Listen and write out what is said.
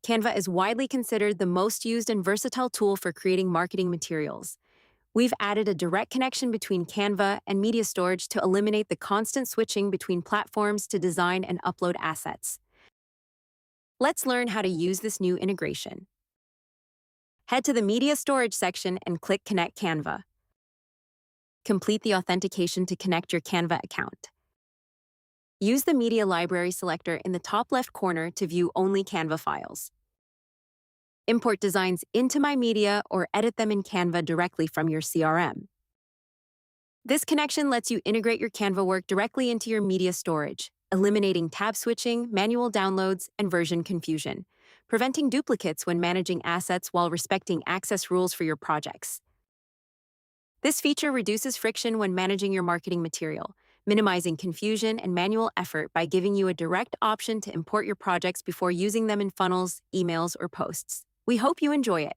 Canva is widely considered the most used and versatile tool for creating marketing materials. We've added a direct connection between Canva and media storage to eliminate the constant switching between platforms to design and upload assets. Let's learn how to use this new integration. Head to the Media Storage section and click Connect Canva. Complete the authentication to connect your Canva account. Use the Media Library selector in the top left corner to view only Canva files. Import designs into My Media or edit them in Canva directly from your CRM. This connection lets you integrate your Canva work directly into your media storage, eliminating tab switching, manual downloads, and version confusion, preventing duplicates when managing assets while respecting access rules for your projects. This feature reduces friction when managing your marketing material, minimizing confusion and manual effort by giving you a direct option to import your projects before using them in funnels, emails, or posts. We hope you enjoy it.